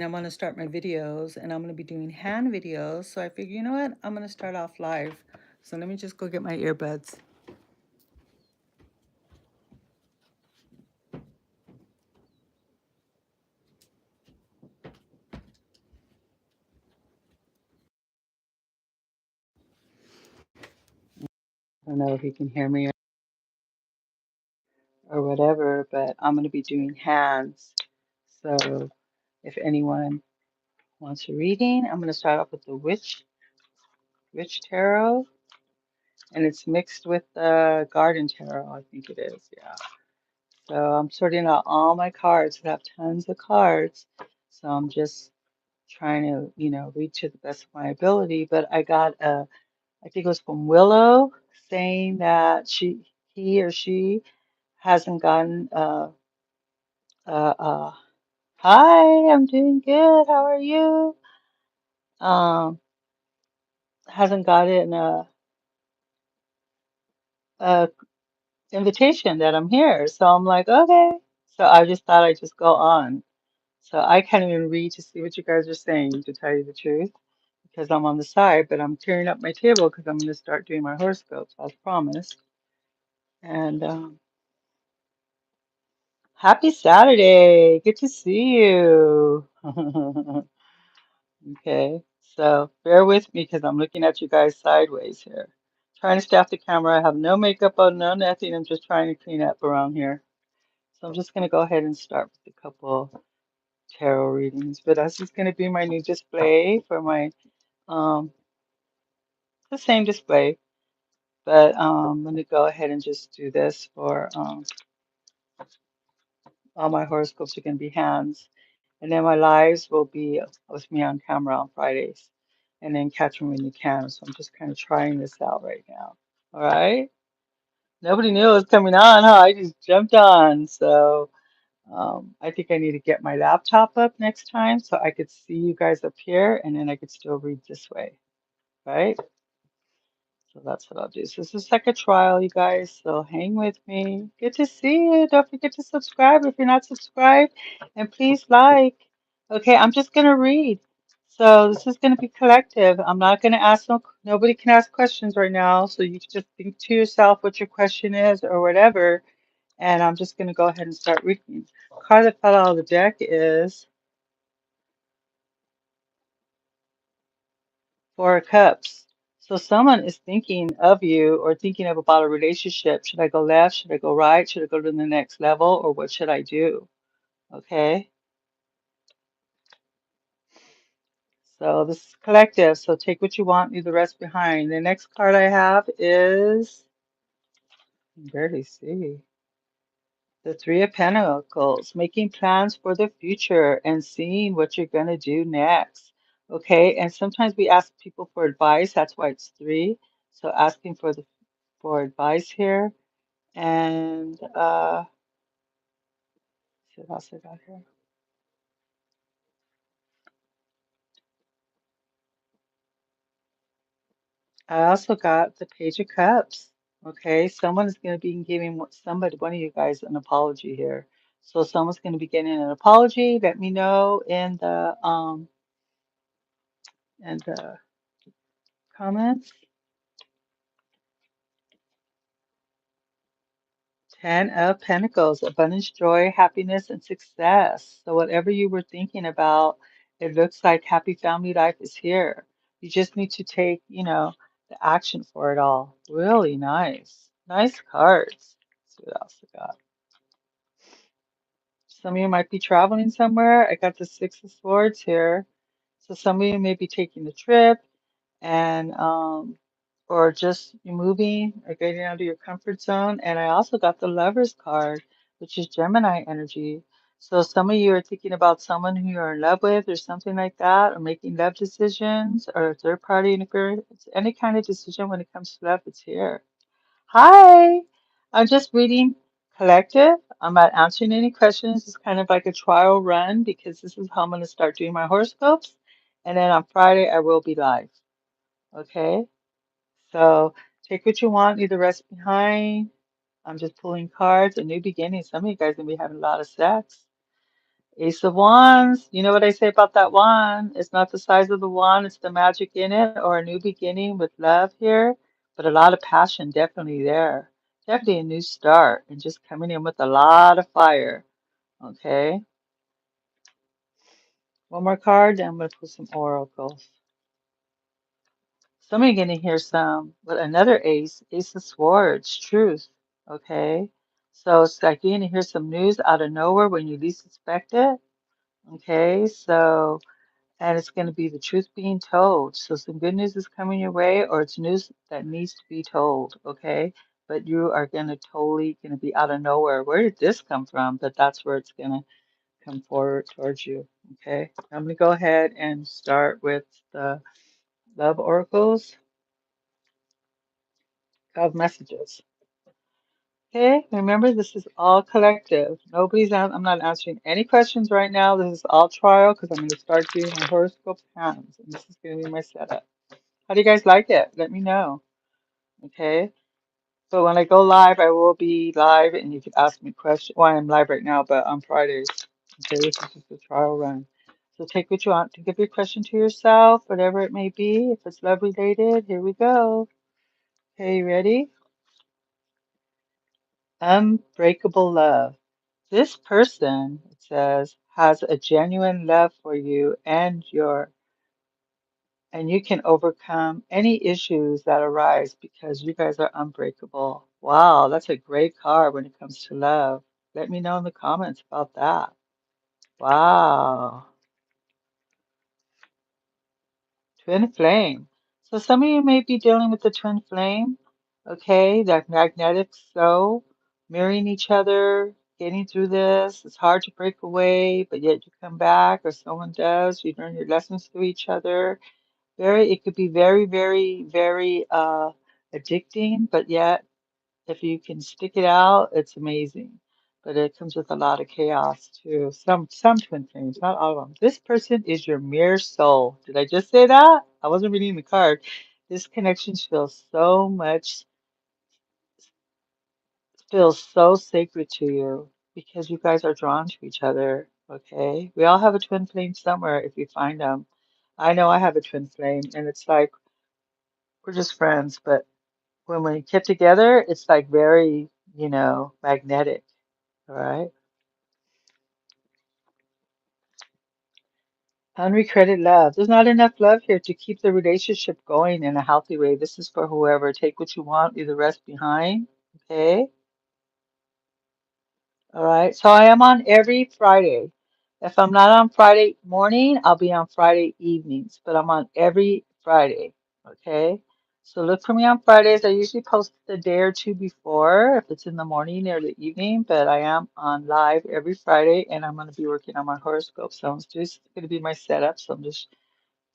I'm going to start my videos and I'm going to be doing hand videos. So I figure, you know what? I'm going to start off live. So let me just go get my earbuds. I don't know if you can hear me or whatever, but I'm going to be doing hands. So if anyone wants a reading, I'm going to start off with the Witch Tarot. And it's mixed with the Garden Tarot, I think it is. Yeah. So I'm sorting out all my cards. I have tons of cards. So I'm just trying to, read to the best of my ability. But I got I think it was from Willow saying that he or she hasn't gotten uh, uh, hi, I'm doing good. How are you? Um, hasn't gotten a invitation that I'm here. So I'm like, okay. So I just thought I'd just go on. So I can't even read to see what you guys are saying, to tell you the truth, because I'm on the side, but I'm tearing up my table because I'm going to start doing my horoscopes, as promised. And happy Saturday. Good to see you. Okay, so bear with me because I'm looking at you guys sideways here. Trying to stay off the camera. I have no makeup on, no nothing. I'm just trying to clean up around here. So I'm just going to go ahead and start with a couple tarot readings. But this is going to be my new display for my, um, the same display. But I'm going to go ahead and just do this for all my horoscopes are going to be hands. And then my lives will be with me on camera on Fridays. And then catch me when you can. So I'm just kind of trying this out right now. All right. Nobody knew it was coming on, huh? I just jumped on. So I think I need to get my laptop up next time so I could see you guys up here and then I could still read this way. Right? So that's what I'll do. So this is like a trial, you guys. So hang with me. Good to see you. Don't forget to subscribe if you're not subscribed. And please like. Okay, I'm just gonna read. So this is gonna be collective. I'm not gonna ask nobody can ask questions right now. So you can just think to yourself what your question is or whatever. And I'm just gonna go ahead and start reading. The card that fell out of the deck is Four of Cups. So someone is thinking of you or thinking of about a relationship. Should I go left? Should I go right? Should I go to the next level? Or what should I do? Okay. So this is collective. So take what you want, leave the rest behind. The next card I have is, I can barely see. The Three of Pentacles, making plans for the future and seeing what you're going to do next. Okay. And sometimes we ask people for advice. That's why it's three. So asking for advice here. And see what else I got here. I also got the Page of Cups. Okay, someone is going to be giving somebody, one of you guys, an apology here. So someone's going to be getting an apology. Let me know in the comments. Ten of Pentacles, abundance, joy, happiness, and success. So whatever you were thinking about, it looks like happy family life is here. You just need to take, the action for it all. Really nice. Nice cards. Let's see what else I got. Some of you might be traveling somewhere. I got the Six of Swords here. So some of you may be taking the trip and or just moving or getting out of your comfort zone. And I also got the Lovers card, which is Gemini energy. So some of you are thinking about someone who you're in love with or something like that, or making love decisions or third party interference. Any kind of decision when it comes to love, it's here. Hi, I'm just reading collective. I'm not answering any questions. It's kind of like a trial run because this is how I'm going to start doing my horoscopes. And then on Friday, I will be live. Okay, so take what you want, leave the rest behind. I'm just pulling cards, a new beginning. Some of you guys are going to be having a lot of sex. Ace of Wands. You know what I say about that wand? It's not the size of the wand, it's the magic in it, or a new beginning with love here, but a lot of passion definitely there. Definitely a new start and just coming in with a lot of fire. Okay. One more card, then I'm going to put some oracles. Somebody going to hear some, but another ace, Ace of Swords, truth. Okay. So it's like you're going to hear some news out of nowhere when you least expect it. Okay. So, and it's going to be the truth being told. So some good news is coming your way, or it's news that needs to be told. Okay. But you are going to totally going to be out of nowhere. Where did this come from? But that's where it's going to come forward towards you. Okay. I'm going to go ahead and start with the love oracles of messages. Okay, remember this is all collective. I'm not answering any questions right now. This is all trial because I'm going to start doing my horoscope hands, and this is going to be my setup. How do you guys like it? Let me know. Okay, so when I go live, I will be live, and you can ask me questions. Well, I'm live right now, but on Fridays. Okay, this is just a trial run. So take what you want to give your question to yourself, whatever it may be. If it's love related, here we go. Okay, you ready? Unbreakable love. This person, it says, has a genuine love for you and you can overcome any issues that arise because you guys are unbreakable. Wow, that's a great card when it comes to love. Let me know in the comments about that. Wow. Twin flame. So some of you may be dealing with the twin flame, okay? That magnetic so mirroring each other, getting through this. It's hard to break away, but yet you come back, or someone does. You learn your lessons through each other. It could be very, very, very addicting, but yet if you can stick it out, it's amazing. But it comes with a lot of chaos too. Some twin flames, not all of them. This person is your mirror soul. Did I just say that? I wasn't reading the card. This connection feels so sacred to you because you guys are drawn to each other. Okay, we all have a twin flame somewhere if you find them. I know I have a twin flame, and it's like we're just friends, but when we get together, it's like very, magnetic. All right. Unrequited love. There's not enough love here to keep the relationship going in a healthy way. This is for whoever. Take what you want, leave the rest behind. Okay. All right. So I am on every Friday. If I'm not on Friday morning, I'll be on Friday evenings, but I'm on every Friday. Okay. So look for me on Fridays. I usually post a day or two before if it's in the morning or the evening, but I am on live every Friday and I'm going to be working on my horoscope. So it's just going to be my setup. So I'm just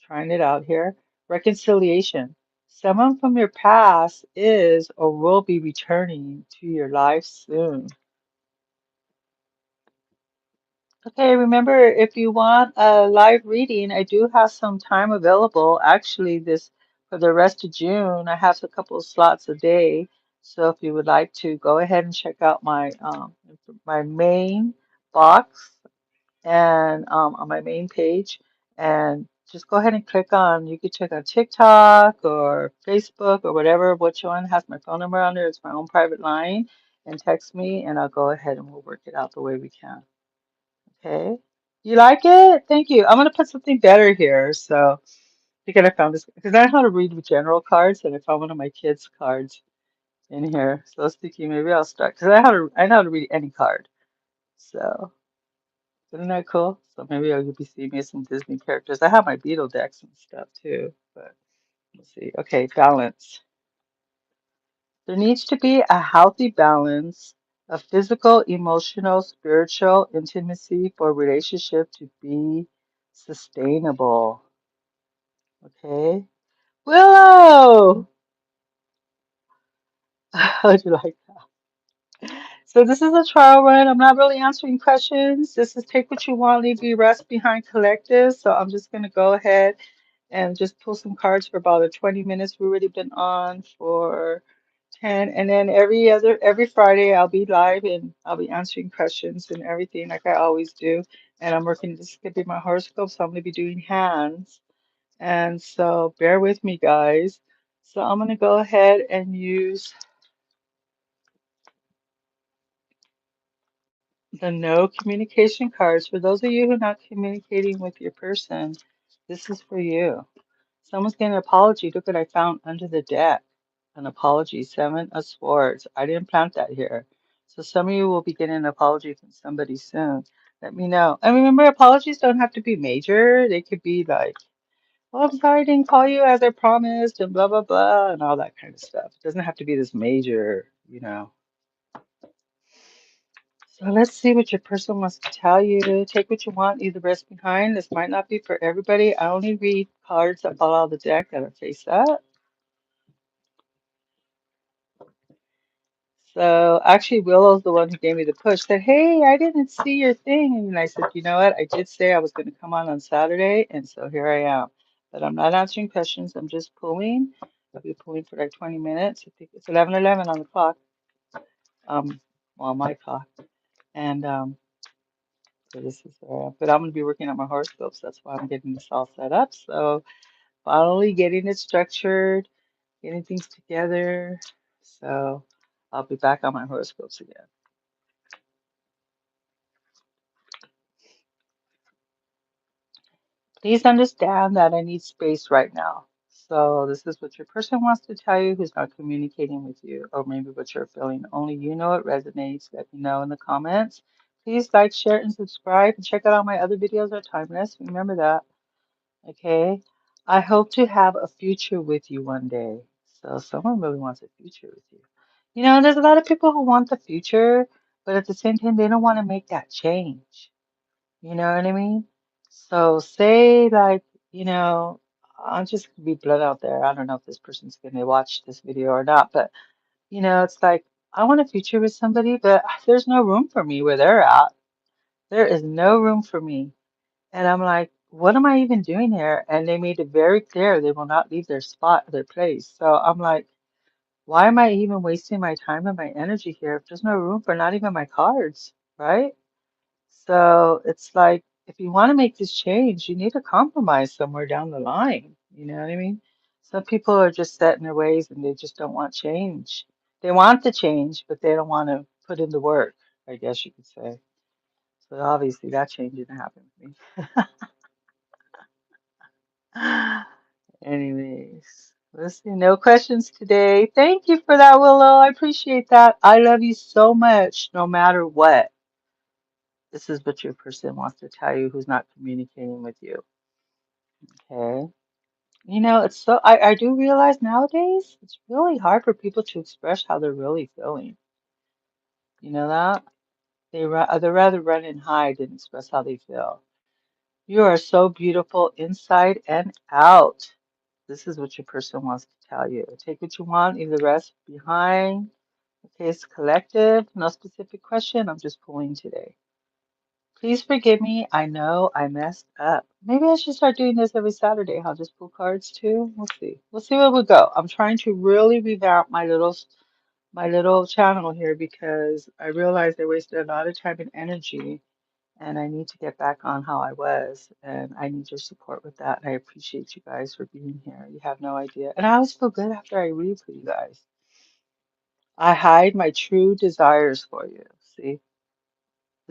trying it out here. Reconciliation. Someone from your past is or will be returning to your life soon. Okay, remember if you want a live reading, I do have some time available. Actually, this for the rest of June, I have a couple of slots a day. So if you would like to go ahead and check out my main box and on my main page, and just go ahead and click on. You could check out TikTok or Facebook or whatever. Which one has my phone number on there? It's my own private line, and text me, and I'll go ahead and we'll work it out the way we can. Okay. You like it? Thank you. I'm gonna put something better here. So because I found this because I know how to read with general cards and I found one of my kids' cards in here. So I was thinking maybe I'll start because I know how to read any card. So isn't that cool? So maybe you'll be seeing me some Disney characters. I have my Beetle decks and stuff too, but let's see. Okay, balance. There needs to be a healthy balance of physical, emotional, spiritual intimacy for a relationship to be sustainable. Okay. Willow! How'd you like that? So this is a trial run. I'm not really answering questions. This is take what you want, leave the rest behind collective. So I'm just gonna go ahead and just pull some cards for about 20 minutes. We've already been on for 10, and then every Friday I'll be live and I'll be answering questions and everything like I always do. And I'm working, this is going to be my horoscope, so I'm going to be doing hands. And so bear with me, guys. So I'm going to go ahead and use the no communication cards. For those of you who are not communicating with your person, this is for you. Someone's getting an apology. Look what I found under the deck. An apology, Seven of Swords. I didn't plant that here. So some of you will be getting an apology from somebody soon. Let me know. And remember, apologies don't have to be major. They could be like, well, I'm sorry I didn't call you as I promised, and blah, blah, blah, and all that kind of stuff. It doesn't have to be this major, you know. So let's see what your person wants to tell you. Take what you want, leave the rest behind. This might not be for everybody. I only read cards that fall out of the deck that are face up. So actually, Willow's the one who gave me the push. Said, "Hey, I didn't see your thing," and I said, "You know what? I did say I was going to come on Saturday, and so here I am. But I'm not answering questions. I'm just pulling. I'll be pulling for like 20 minutes. I think it's 11:11 on the clock. Well, my clock. And so this is. But I'm going to be working on my horoscopes. That's why I'm getting this all set up. So finally, getting it structured, getting things together. So I'll be back on my horoscopes again. Please understand that I need space right now. So this is what your person wants to tell you who's not communicating with you, or maybe what you're feeling. Only you know it resonates. Let me know in the comments. Please like, share, and subscribe. And check out all my other videos are timeless. Remember that. Okay. I hope to have a future with you one day. So someone really wants a future with you. You know, there's a lot of people who want the future, but at the same time, they don't want to make that change. You know what I mean? So say like, you know, I'll just be blood out there. I don't know if this person's going to watch this video or not, but you know, it's like I want a future with somebody, but there's no room for me where they're at. There is no room for me. And I'm like, what am I even doing here? And they made it very clear they will not leave their spot, their place. So I'm like, why am I even wasting my time and my energy here if there's no room for not even my cards, right? So it's like, if you want to make this change, you need to compromise somewhere down the line. You know what I mean? Some people are just set in their ways and they just don't want change. They want the change, but they don't want to put in the work, I guess you could say. So obviously that change didn't happen for me. Anyways, let's see. No questions today. Thank you for that, Willow. I appreciate that. I love you so much, no matter what. This is what your person wants to tell you who's not communicating with you. Okay. You know, it's so I do realize nowadays it's really hard for people to express how they're really feeling. You know that? They rather run and hide than express how they feel. You are so beautiful inside and out. This is what your person wants to tell you. Take what you want, leave the rest behind. Okay, it's collective, no specific question. I'm just pulling today. Please forgive me. I know I messed up. Maybe I should start doing this every Saturday. I'll just pull cards too. We'll see. We'll see where we go. I'm trying to really revamp my little channel here because I realized I wasted a lot of time and energy, and I need to get back on how I was. And I need your support with that. And I appreciate you guys for being here. You have no idea. And I always feel good after I read for you guys. I hide my true desires for you. See,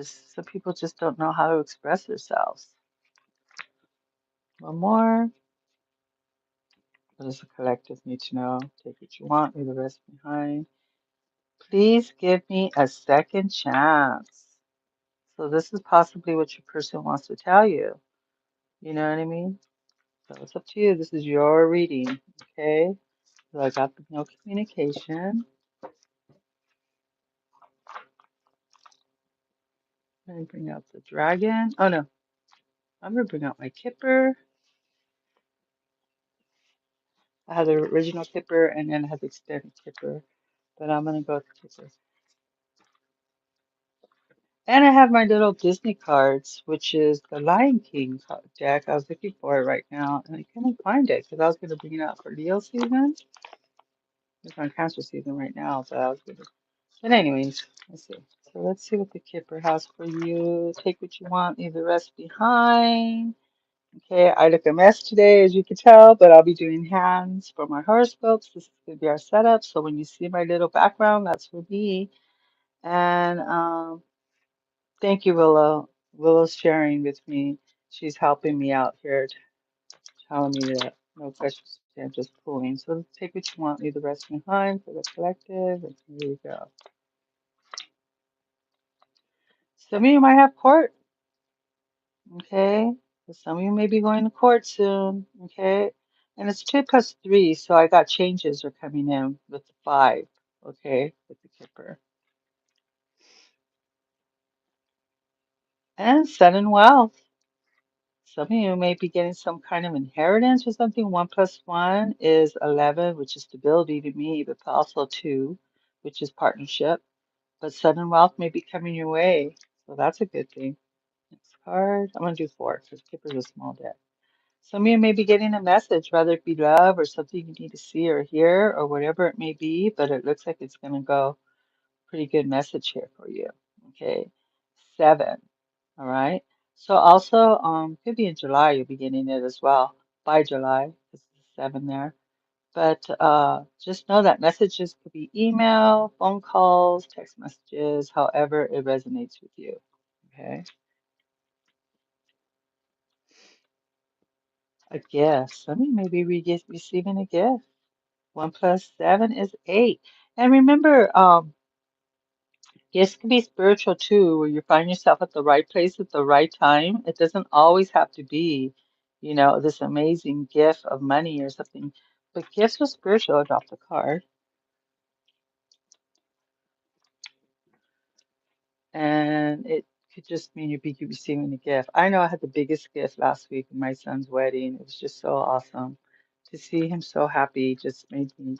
some people just don't know how to express themselves. One more. What does the collective need to know? Take what you want, leave the rest behind. Please give me a second chance. So this is possibly what your person wants to tell you. You know what I mean? So it's up to you. This is your reading, okay? So I got the no communication. I'm gonna bring out the dragon. Oh no, I'm gonna bring out my kipper. I had the original kipper and then I had the extended kipper, but I'm gonna go with the kipper. And I have my little Disney cards, which is the Lion King deck. I was looking for it right now, and I couldn't find it because I was going to bring it out for Leo season. It's on Cancer season right now, but I was going to. But anyways, let's see. So let's see what the Kipper has for you. Take what you want, leave the rest behind. Okay, I look a mess today, as you can tell, but I'll be doing hands for my horoscopes. This is going to be our setup. So when you see my little background, that's for me. And thank you, Willow. Willow's sharing with me. She's helping me out here, telling me that no questions, I'm just pulling. So take what you want, leave the rest behind for the collective. And here you go. Some of you might have court. Okay, so some of you may be going to court soon. Okay, and it's 2 plus 3, so I got changes are coming in with the 5. Okay, with the Kipper and sudden wealth. Some of you may be getting some kind of inheritance or something. 1 plus 1 is 11, which is stability to me, but also 2, which is partnership. But sudden wealth may be coming your way, so that's a good thing. Next card. I'm gonna do 4 because Kipper's a small deck. Some of you may be getting a message, whether it be love or something you need to see or hear or whatever it may be, but it looks like it's going to go pretty good message here for you. Okay. 7. All right. So also, could be in July, you'll be getting it as well by July. This is 7 there. But just know that messages could be email, phone calls, text messages, however it resonates with you. Okay. A gift. Some of you may be receiving a gift. 1 plus 7 is 8. And remember, gifts can be spiritual too, where you find yourself at the right place at the right time. It doesn't always have to be, this amazing gift of money or something. But gifts are spiritual. I dropped the card. And it could just mean you'll be receiving a gift. I know I had the biggest gift last week at my son's wedding. It was just so awesome. To see him so happy just made me,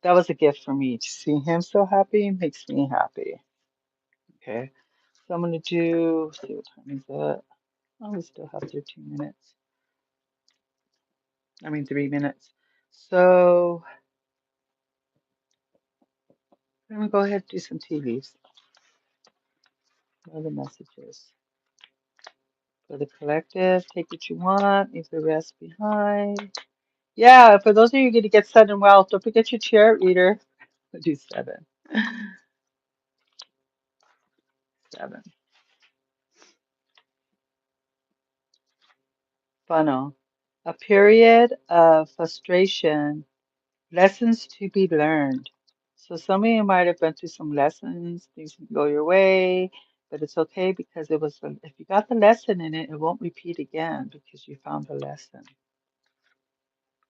that was a gift for me. To see him so happy makes me happy. Okay. So I'm going to do, let's see what time is it? Oh, we still have 13 minutes. 3 minutes. So I'm going to go ahead and do some tea leaves. What are the messages? For the collective, take what you want, leave the rest behind. Yeah, for those of you going to get sudden wealth, don't forget your tarot reader. I'll do 7. 7. Funnel. A period of frustration. Lessons to be learned. So some of you might have been through some lessons, things didn't go your way, but it's okay because if you got the lesson in it, it won't repeat again because you found the lesson.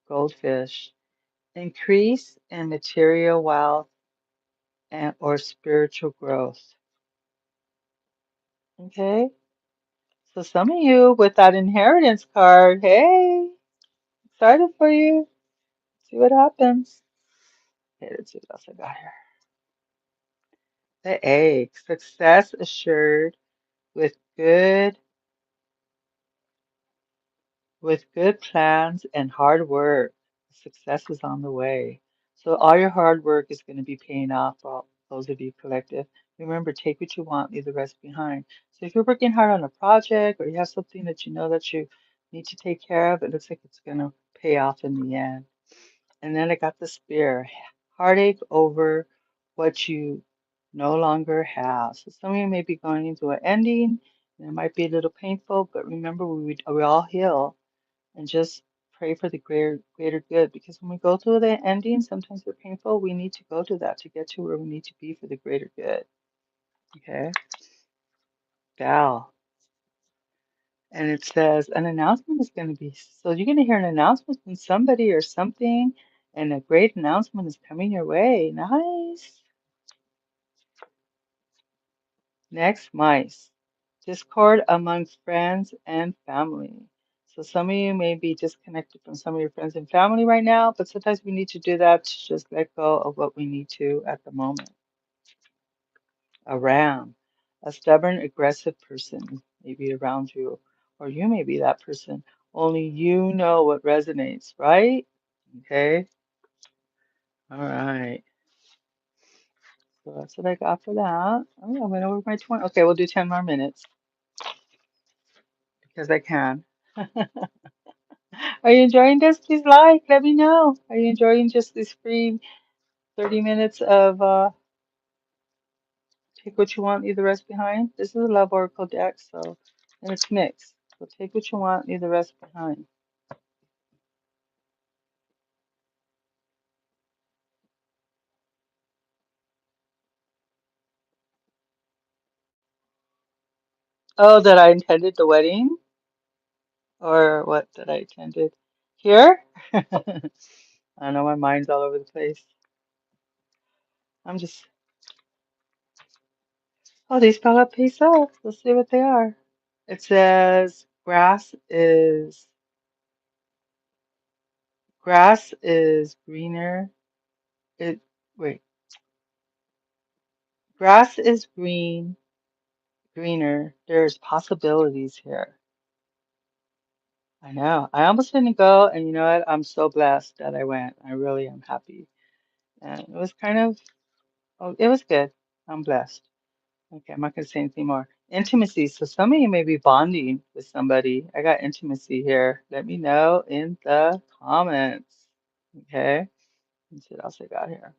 Goldfish. Increase in material wealth and or spiritual growth. Okay? So some of you with that inheritance card, hey, excited for you. See what happens. Okay, let's see what else I got here. The egg. Success assured with good plans and hard work, success is on the way. So all your hard work is going to be paying off for all those of you collective. Remember, take what you want, leave the rest behind. So if you're working hard on a project or you have something that you know that you need to take care of, it looks like it's going to pay off in the end. And then I got the spear, heartache over what you no longer have. So some of you may be going into an ending, and it might be a little painful, but remember we all heal and just pray for the greater good. Because when we go through the ending, sometimes they're painful. We need to go to that to get to where we need to be for the greater good. Okay? Val. And it says an announcement is going to be, so you're going to hear an announcement from somebody or something, and a great announcement is coming your way. Nice. Next, mice. Discord among friends and family. So some of you may be disconnected from some of your friends and family right now, but sometimes we need to do that to just let go of what we need to at the moment. A ram. A stubborn, aggressive person may be around you, or you may be that person. Only you know what resonates, right? Okay. All right. So that's what I got for that. Oh, I went over my 20. Okay, we'll do 10 more minutes because I can. Are you enjoying this? Please like, let me know. Are you enjoying just this free 30 minutes of take what you want, leave the rest behind? This is a Love Oracle deck, so, and it's mixed. So take what you want, leave the rest behind. Oh, that I intended the wedding? Or what that I attended here? I know my mind's all over the place. I'm just, oh, they spell out peace up. Let's see what they are. It says grass is greener. It, wait, grass is greener. There's possibilities here. I know. I almost didn't go, and you know what? I'm so blessed that I went. I really am happy. And it was kind of, oh, it was good. I'm blessed. Okay, I'm not going to say anything more. Intimacy. So some of you may be bonding with somebody. I got intimacy here. Let me know in the comments. Okay, let's see what else I got here.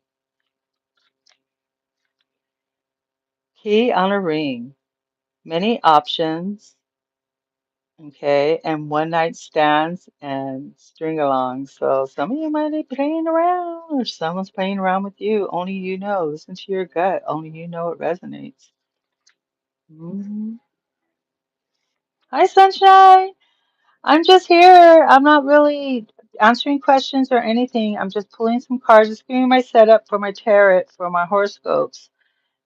Key on a ring. Many options. Okay, and one night stands and string alongs. So some of you might be playing around, or someone's playing around with you. Only you know. Listen to your gut. Only you know it resonates. Hi, Sunshine. I'm just here. I'm not really answering questions or anything. I'm just pulling some cards, just giving my setup for my tarot, for my horoscopes.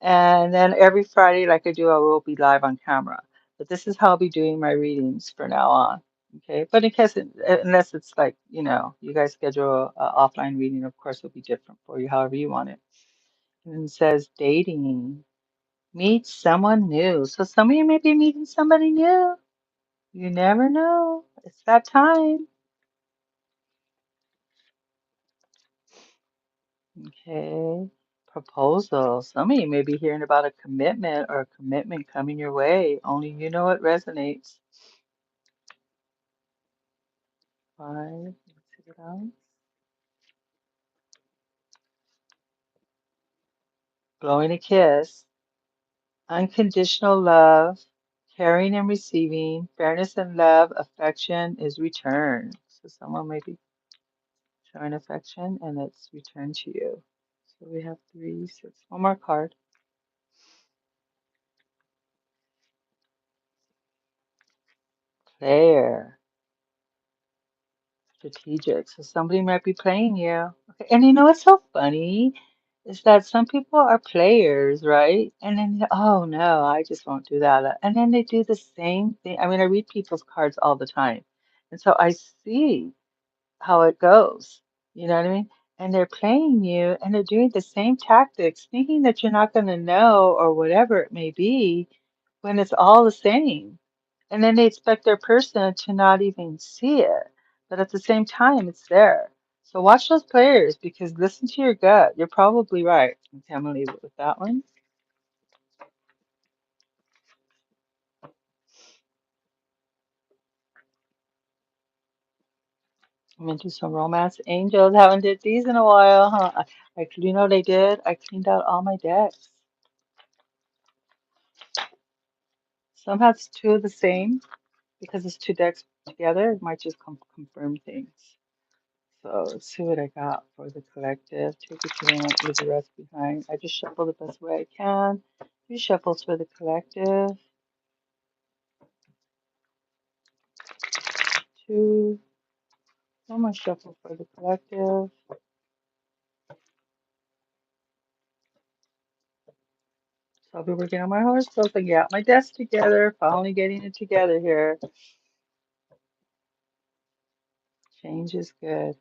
And then every Friday, like I do, I will be live on camera. But this is how I'll be doing my readings for now on. Okay. But in case, unless it's like, you know, you guys schedule a offline reading, of course, it'll be different for you, however you want it. And it says dating, meet someone new. So some of you may be meeting somebody new. You never know. It's that time. Okay. Proposal. Some of you may be hearing about a commitment or a commitment coming your way. Only you know it resonates. Five. Let's see what else. Blowing a kiss. Unconditional love. Caring and receiving. Fairness and love. Affection is returned. So someone may be showing affection and it's returned to you. So we have 3, 6. One more card. Player. Strategic. So somebody might be playing you. Okay. And you know what's so funny is that some people are players, right? And then, oh no, I just won't do that. And then they do the same thing. I mean, I read people's cards all the time. And so I see how it goes. You know what I mean? And they're playing you and they're doing the same tactics, thinking that you're not going to know or whatever it may be when it's all the same. And then they expect their person to not even see it. But at the same time, it's there. So watch those players because listen to your gut. You're probably right. Okay, I'm gonna leave it with that one. I'm into some romance. Angels haven't did these in a while, huh? You know what I did? I cleaned out all my decks. Some have two of the same because it's two decks together. It might just confirm things. So let's see what I got for the collective. Take what you want, leave the rest behind. I just shuffle the best way I can. 3 shuffles for the collective. 2. One more shuffle for the collective. So I'll be working on my horoscope and get my desk together. Finally getting it together here. Change is good.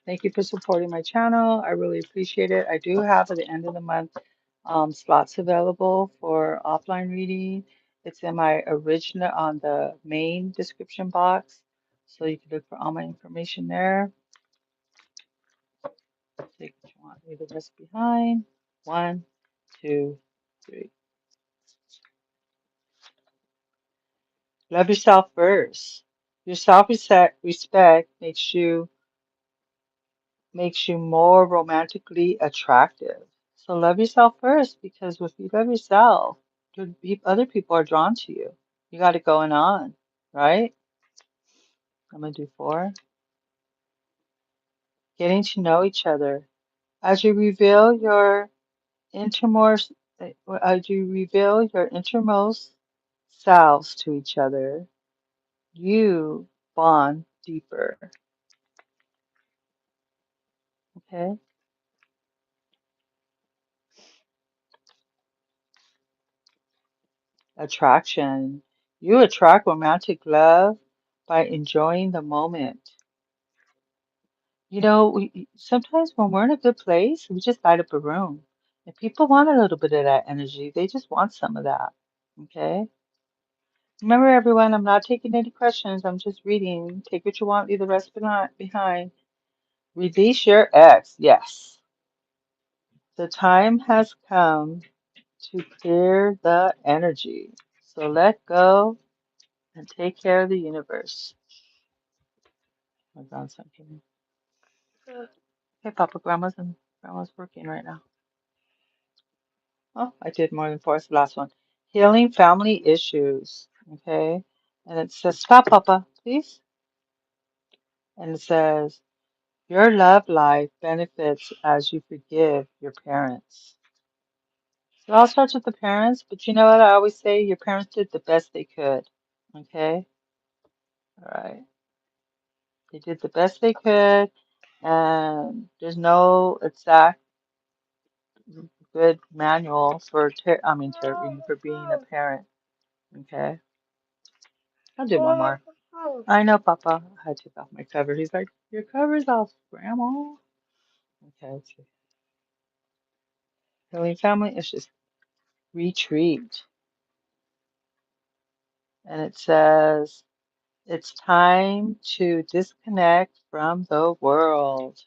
Thank you for supporting my channel. I really appreciate it. I do have at the end of the month slots available for offline reading. It's in my original on the main description box. So you can look for all my information there. Take what you want, leave the rest behind. 1, 2, 3. Love yourself first. Your self-respect makes you more romantically attractive. So love yourself first because if you love yourself, other people are drawn to you. You got it going on, right? I'm gonna do 4. Getting to know each other. As you reveal your innermost, as you reveal your innermost selves to each other, you bond deeper. Okay? Attraction. You attract romantic love by enjoying the moment. You know, sometimes when we're in a good place, we just light up a room. If people want a little bit of that energy, they just want some of that. Okay? Remember, everyone, I'm not taking any questions. I'm just reading. Take what you want, leave the rest behind. Release your ex. Yes. The time has come to clear the energy. So let go and take care of the universe. My grandson came in. Hey, Papa, Grandma's working right now. Oh, I did more than 4. It's the last one. Healing family issues. Okay. And it says, stop, Papa, please. And it says, your love life benefits as you forgive your parents. So it all starts with the parents, but you know what I always say? Your parents did the best they could. Okay? All right. They did the best they could, and there's no exact good manual for for being a parent. Okay? I'll do one more. I know, Papa. I took off my cover. He's like, your cover's off, Grandma. Okay, let's see. Healing family is just retreat. And it says, it's time to disconnect from the world.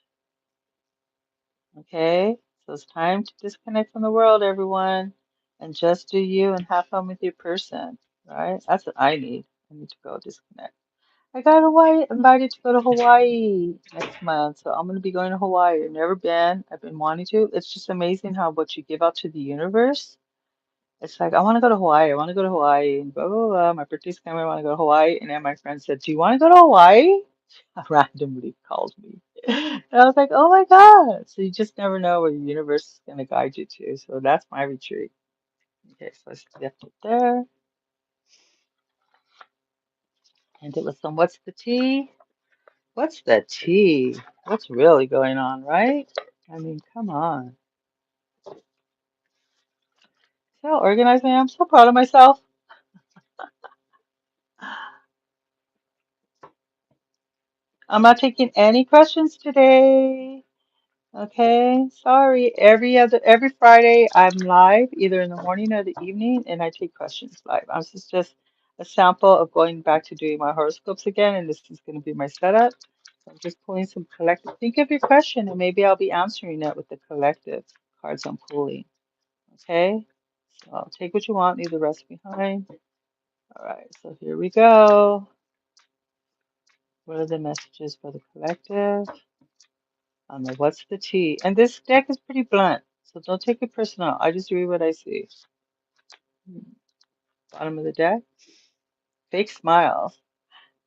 Okay? So it's time to disconnect from the world, everyone, and just do you and have fun with your person. Right? That's what I need. I need to go disconnect. I got invited to go to Hawaii next month, so I'm going to be going to Hawaii. I've never been. I've been wanting to. It's just amazing how what you give out to the universe. It's like, I want to go to Hawaii. I want to go to Hawaii. And blah, blah, blah. My birthday's coming. I want to go to Hawaii. And then my friend said, do you want to go to Hawaii? Randomly called me. And I was like, oh my God. So you just never know where the universe is going to guide you to. So that's my retreat. Okay, so I left it there. And it was some, what's the tea? What's the tea? What's really going on, right? I mean, come on. See how organized I am? I'm so proud of myself. I'm not taking any questions today. Okay, sorry. Every Friday I'm live, either in the morning or the evening, and I take questions live. This is just a sample of going back to doing my horoscopes again, and this is going to be my setup. So I'm just pulling some collective. Think of your question, and maybe I'll be answering it with the collective cards I'm pulling. Okay, so I'll take what you want, leave the rest behind. All right, so here we go. What are the messages for the collective? On the what's the tea? And this deck is pretty blunt, so don't take it personal. I just read what I see. Bottom of the deck, fake smiles.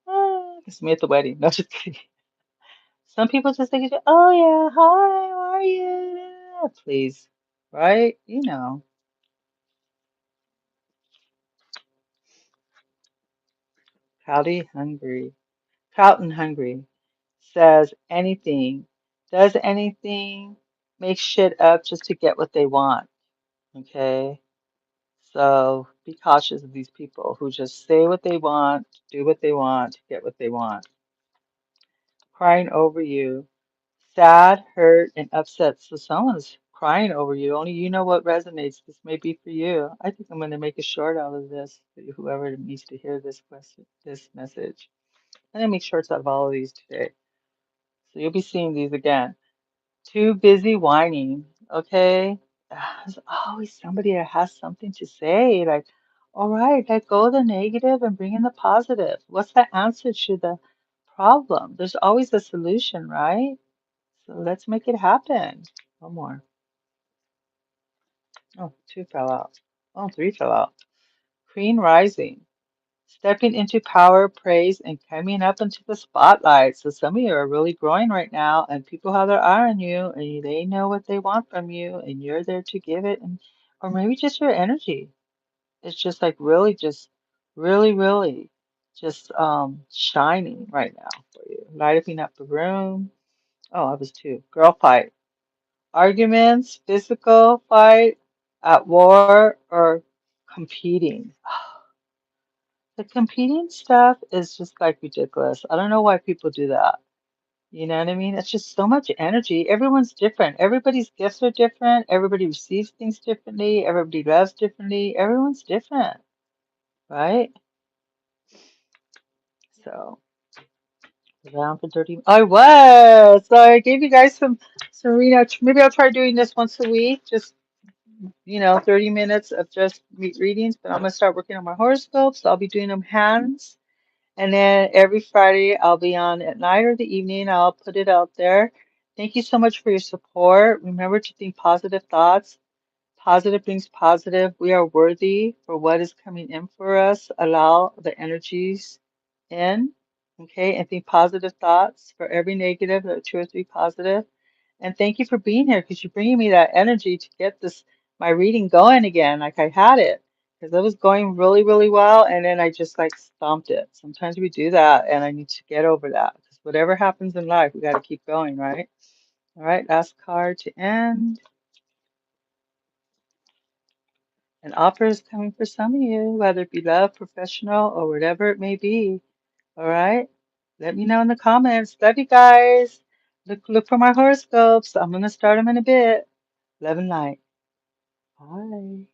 Ah, it's me at the wedding. No, just kidding. Some people just think, oh yeah, hi, how are you? Please, right? You know, Pouty hungry. Proud and hungry says anything, does anything, make shit up just to get what they want. Okay? So be cautious of these people who just say what they want, do what they want, get what they want. Crying over you, sad, hurt, and upset. So someone's crying over you. Only you know what resonates. This may be for you. I think I'm going to make a short out of this for whoever needs to hear this question, this message. I'm going to make shorts out of all of these today. So you'll be seeing these again. Too busy whining, okay? There's always somebody that has something to say. Like, all right, let go of the negative and bring in the positive. What's the answer to the problem? There's always a solution, right? So let's make it happen. One more. Oh, two fell out. Oh, three fell out. Queen rising. Stepping into power, praise, and coming up into the spotlight. So some of you are really growing right now, and people have their eye on you, and they know what they want from you, and you're there to give it, and or maybe just your energy. It's just like really, just really, really, just shining right now for you, lighting up the room. Oh, I was two. Girl fight, arguments, physical fight, at war, or competing. The competing stuff is just like ridiculous. I don't know why people do that. You know what I mean? It's just so much energy. Everyone's different. Everybody's gifts are different. Everybody receives things differently. Everybody loves differently. Everyone's different, right? So, down for 30. I was. So I gave you guys some maybe I'll try doing this once a week. Just, 30 minutes of just readings. But I'm gonna start working on my horoscopes. I'll be doing them hands. And then every Friday I'll be on at night or the evening. I'll put it out there. Thank you so much for your support. Remember to think positive thoughts. Positive brings positive. We are worthy for what is coming in for us. Allow the energies in. Okay. And think positive thoughts. For every negative, there are two or three positive. And thank you for being here because you're bringing me that energy to get my reading going again. Like I had it because it was going really, really well. And then I just like stomped it. Sometimes we do that and I need to get over that because whatever happens in life, we got to keep going, right? All right. Last card to end. An offer is coming for some of you, whether it be love, professional, or whatever it may be. All right. Let me know in the comments. Love you guys. Look for my horoscopes. I'm going to start them in a bit. Love and light. Bye.